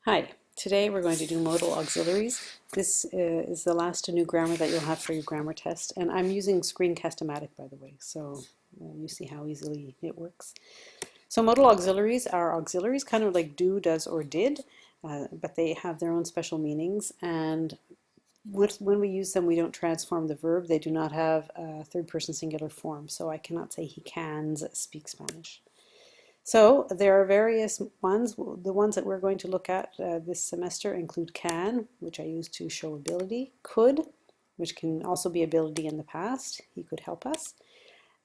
Hi, today we're going to do modal auxiliaries. This is the last new grammar that you'll have for your grammar test, and I'm using Screencast-O-Matic, by the way, so you see how easily it works. So modal auxiliaries are auxiliaries, kind of like do, does, or did, but they have their own special meanings, and when we use them, we don't transform the verb. They do not have a third-person singular form, so I cannot say he cans speak Spanish. So there are various ones. The ones that we're going to look at this semester include can, which I use to show ability, could, which can also be ability in the past. He could help us.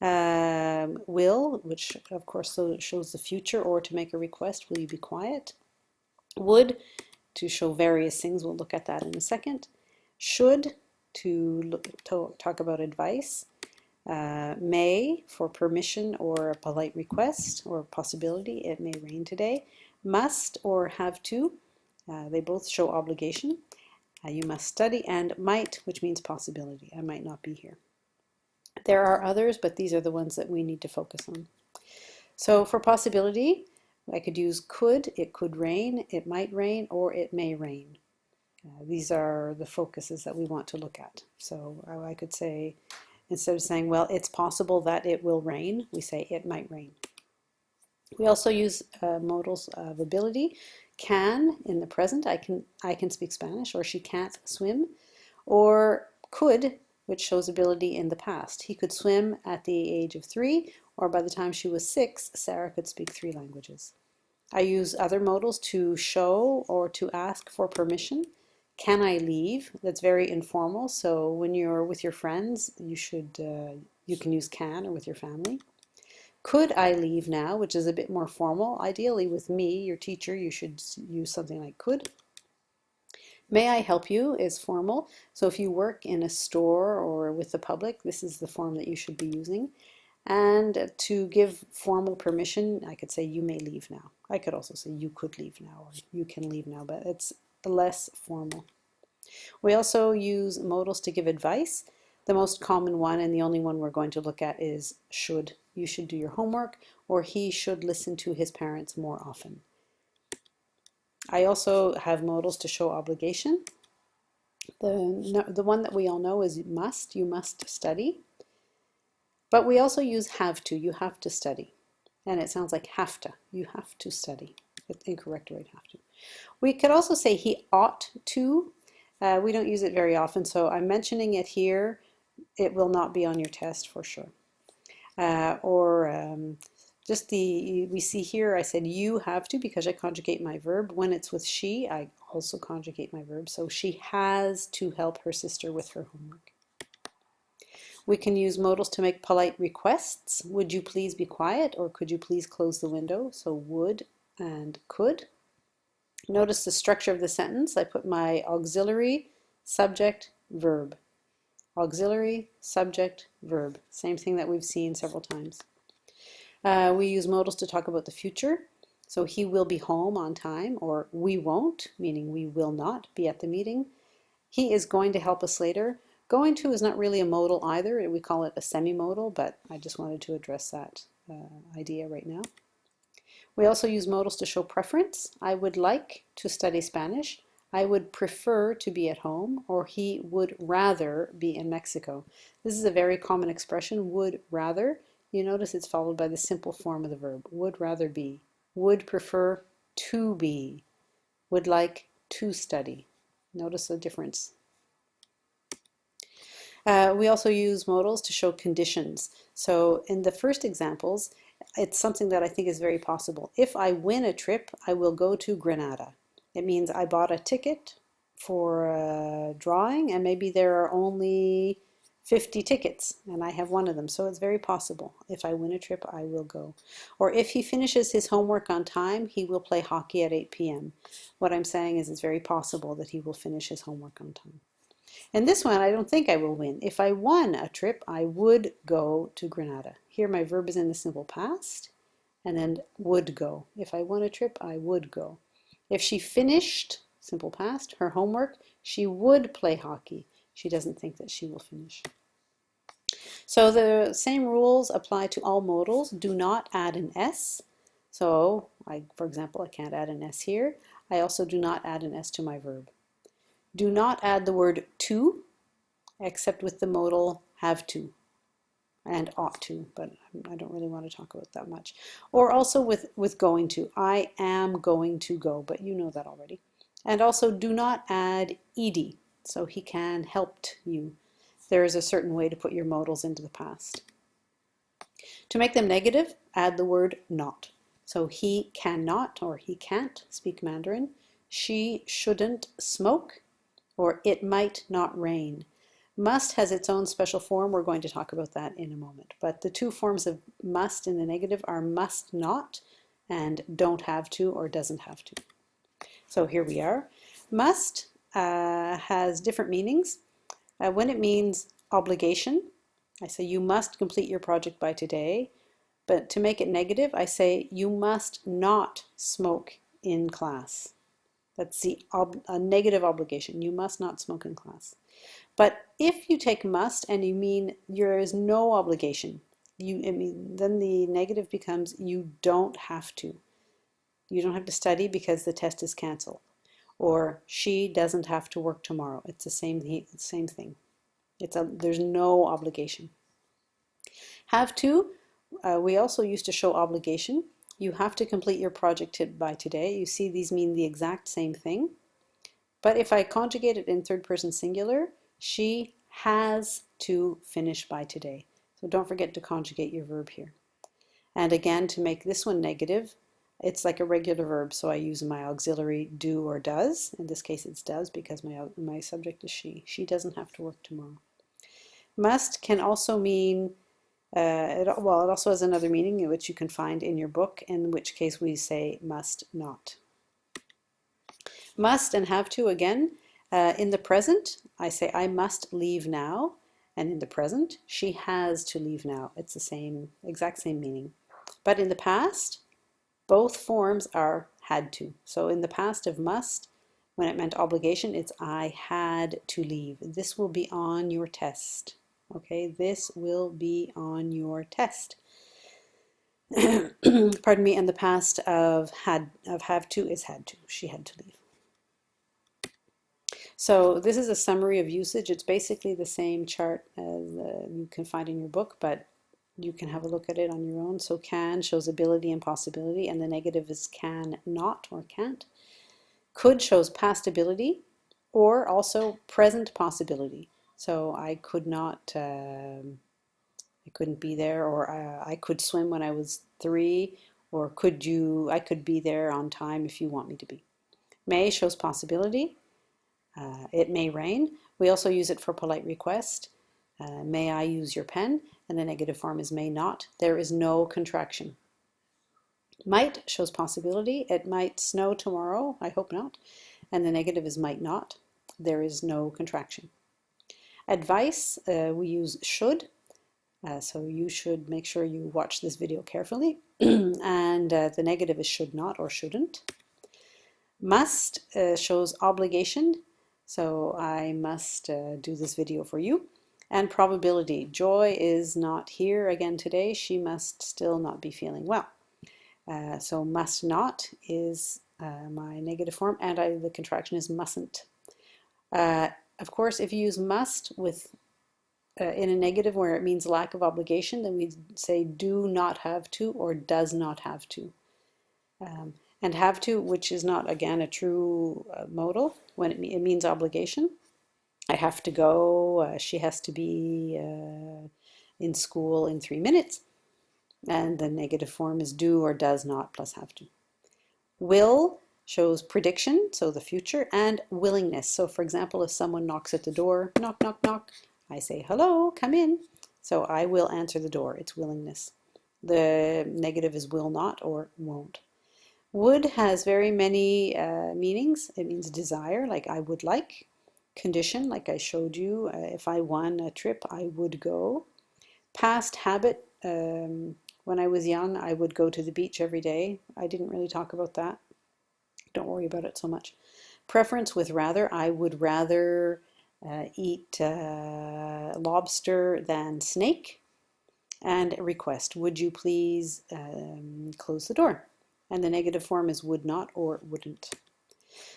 Will, which of course shows the future or to make a request, will you be quiet? Would, to show various things. We'll look at that in a second. Should, to talk about advice. May for permission or a polite request or possibility. It may rain today. Must or have to. They both show obligation. You must study. And might, which means possibility. I might not be here. There are others, but these are the ones that we need to focus on. So for possibility, I could use could, it could rain, it might rain, or it may rain. These are the focuses that we want to look at. So I could say, instead of saying, well, it's possible that it will rain, we say it might rain. We also use modals of ability. Can in the present, I can speak Spanish, or she can't swim. Or could, which shows ability in the past. He could swim at the age of 3, or by the time she was 6, Sarah could speak 3 languages. I use other modals to show or to ask for permission. Can I leave? That's very informal. So when you're with your friends, you can use can, or with your family. Could I leave now, which is a bit more formal. Ideally with me, your teacher, you should use something like could. May I help you is formal. So if you work in a store or with the public, this is the form that you should be using. And to give formal permission, I could say you may leave now. I could also say you could leave now, or you can leave now, but it's less formal. We also use modals to give advice. The most common one and the only one we're going to look at is should. You should do your homework, or he should listen to his parents more often. I also have modals to show obligation. The one that we all know is must. You must study. But we also use have to. You have to study. And it sounds like have to. You have to study. It's incorrect word, have to. We could also say he ought to. We don't use it very often, so I'm mentioning it here. It will not be on your test for sure. We see here I said you have to because I conjugate my verb. When it's with she, I also conjugate my verb. So she has to help her sister with her homework. We can use modals to make polite requests. Would you please be quiet, or could you please close the window? So would and could. Notice the structure of the sentence. I put my auxiliary, subject, verb. Auxiliary, subject, verb. Same thing that we've seen several times. We use modals to talk about the future. So he will be home on time, or we won't, meaning we will not be at the meeting. He is going to help us later. Going to is not really a modal either. We call it a semi-modal, but I just wanted to address that idea right now. We also use modals to show preference. I would like to study Spanish. I would prefer to be at home, or he would rather be in Mexico. This is a very common expression, would rather. You notice it's followed by the simple form of the verb, would rather be. Would prefer to be. Would like to study. Notice the difference. We also use modals to show conditions. So in the first examples, it's something that I think is very possible. If I win a trip, I will go to Granada. It means I bought a ticket for a drawing, and maybe there are only 50 tickets and I have one of them. So it's very possible. If I win a trip, I will go. Or if he finishes his homework on time, he will play hockey at 8 p.m. What I'm saying is it's very possible that he will finish his homework on time. And this one, I don't think I will win. If I won a trip, I would go to Granada. Here my verb is in the simple past, and then would go. If I won a trip, I would go. If she finished, simple past, her homework, she would play hockey. She doesn't think that she will finish. So the same rules apply to all modals. Do not add an S. So, for example, I can't add an S here. I also do not add an S to my verb. Do not add the word to, except with the modal have to and ought to, but I don't really want to talk about that much. Or also with going to. I am going to go, but you know that already. And also do not add ed, so he can helped you. There is a certain way to put your modals into the past. To make them negative, add the word not. So he cannot or he can't speak Mandarin. She shouldn't smoke, or it might not rain. Must has its own special form. We're going to talk about that in a moment. But the two forms of must in the negative are must not and don't have to or doesn't have to. So here we are. Must has different meanings. When it means obligation, I say you must complete your project by today. But to make it negative, I say you must not smoke in class. That's a negative obligation. You must not smoke in class. But if you take must and you mean there is no obligation, then the negative becomes you don't have to. You don't have to study because the test is canceled. Or she doesn't have to work tomorrow. It's the same thing. There's no obligation. Have to, we also used to show obligation. You have to complete your project by today. You see these mean the exact same thing. But if I conjugate it in third person singular, she has to finish by today. So don't forget to conjugate your verb here. And again, to make this one negative, it's like a regular verb, so I use my auxiliary do or does. In this case it's does because my subject is she. She doesn't have to work tomorrow. Must can also mean, it also has another meaning which you can find in your book, in which case we say must not. Must and have to again. In the present, I say I must leave now, and in the present, she has to leave now. It's the exact same meaning. But in the past, both forms are had to. So in the past of must, when it meant obligation, it's I had to leave. This will be on your test. Okay, this will be on your test. Pardon me, and the past of have to is had to. She had to leave. So this is a summary of usage. It's basically the same chart as you can find in your book, but you can have a look at it on your own. So can shows ability and possibility, and the negative is can not or can't. Could shows past ability or also present possibility. So I could not, I couldn't be there, or I could swim when I was 3, or I could be there on time if you want me to be. May shows possibility. It may rain. We also use it for polite request. May I use your pen? And the negative form is may not. There is no contraction. Might shows possibility. It might snow tomorrow. I hope not. And the negative is might not. There is no contraction. Advice, we use should. So you should make sure you watch this video carefully. And the negative is should not or shouldn't. Must shows obligation. So I must do this video for you. And probability. Joy is not here again today. She must still not be feeling well. So must not is my negative form, and the contraction is mustn't. Of course, if you use must with in a negative where it means lack of obligation, then we say do not have to or does not have to. And have to, which is not, again, a true modal, when it means obligation. I have to go, she has to be in school in 3 minutes. And the negative form is do or does not plus have to. Will shows prediction, so the future, and willingness. So for example, if someone knocks at the door, knock, knock, knock, I say, hello, come in. So I will answer the door. It's willingness. The negative is will not or won't. Would has very many meanings. It means desire, like I would like. Condition, like I showed you. If I won a trip, I would go. Past habit, when I was young, I would go to the beach every day. I didn't really talk about that. Don't worry about it so much. Preference with rather, I would rather eat lobster than snake. And request, would you please close the door? And the negative form is would not or wouldn't.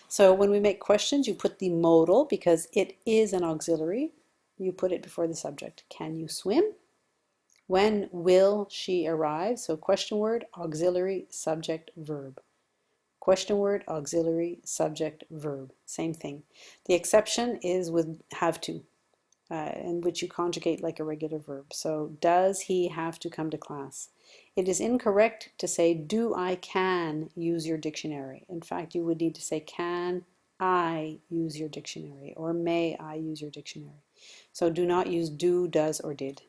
So when we make questions, you put the modal because it is an auxiliary. You put it before the subject. Can you swim? When will she arrive? So question word, auxiliary, subject, verb. Question word, auxiliary, subject, verb. Same thing. The exception is with have to, in which you conjugate like a regular verb. So does he have to come to class? It is incorrect to say do I can use your dictionary. In fact, you would need to say can I use your dictionary or may I use your dictionary. So do not use do, does, or did.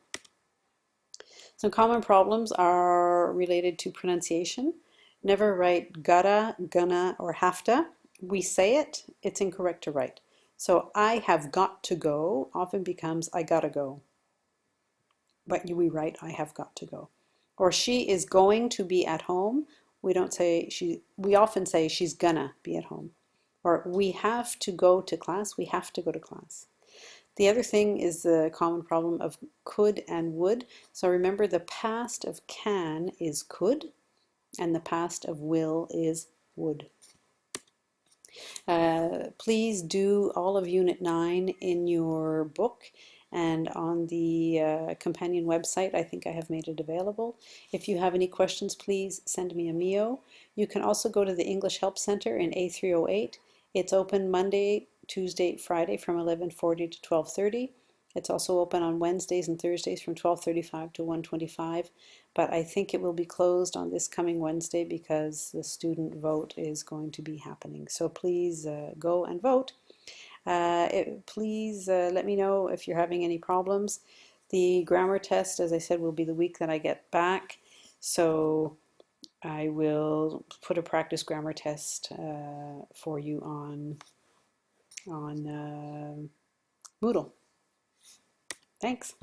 Some common problems are related to pronunciation. Never write gotta, gonna, or have to. We say it, it's incorrect to write. So I have got to go often becomes I gotta go. But we write I have got to go. Or she is going to be at home. We don't say she, we often say she's gonna be at home. Or we have to go to class, we have to go to class. The other thing is the common problem of could and would. So remember the past of can is could and the past of will is would. Please do all of Unit 9 in your book and on the companion website. I think I have made it available. If you have any questions, please send me a MEO. You can also go to the English Help Center in A308. It's open Monday, Tuesday, Friday from 11:40 to 12:30. It's also open on Wednesdays and Thursdays from 12:35 to 1:25, but I think it will be closed on this coming Wednesday because the student vote is going to be happening. So please go and vote. Please let me know if you're having any problems. The grammar test, as I said, will be the week that I get back. So I will put a practice grammar test for you on Moodle. Thanks.